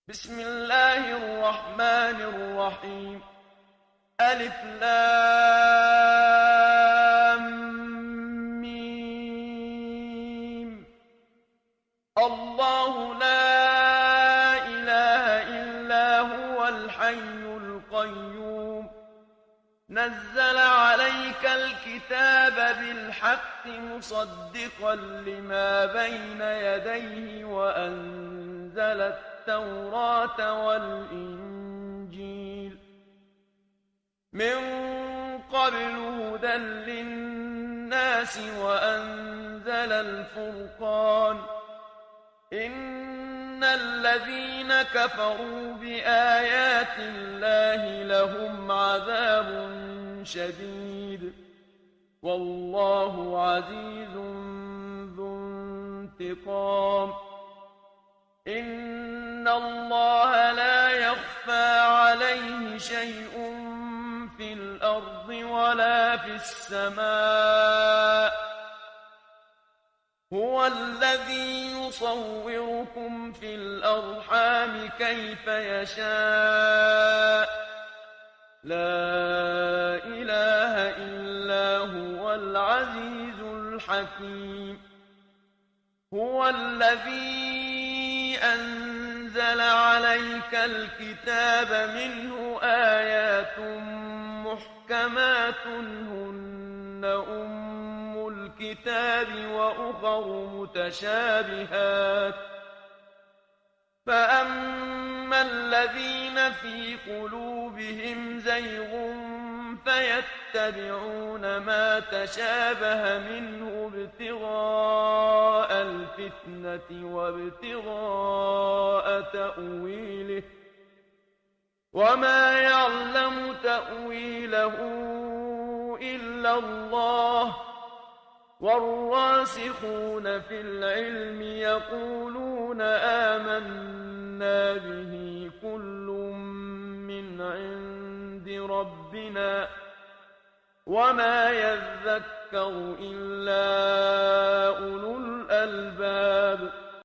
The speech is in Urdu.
بسم الله الرحمن الرحيم. ألف لام ميم. الله لا إله إلا هو الحي القيوم. نزل عليك الكتاب بالحق مصدقا لما بين يديه وأنزل التوراة والإنجيل من قبل هدى للناس وأنزل الفرقان. إن الذين كفروا بآيات الله لهم عذاب شديد والله عزيز ذو انتقام. إن الله لا يخفى عليه شيء في الأرض ولا في السماء. هو الذي يصوركم في الأرحام كيف يشاء. لا إله إلا هو العزيز الحكيم. هو الذي أنزل عليك الكتاب منه آيات محكمات هن أم الكتاب وأخر متشابهات. فأما الذين في قلوبهم زيغ فيتبعون ما تشابه منه ابتغاء الفتنة وابتغاء تأويله وما يعلم تأويله إلا الله. والراسخون في العلم يقولون آمنا به كل من عند ربنا وما يذكر إلا أولو الألباب.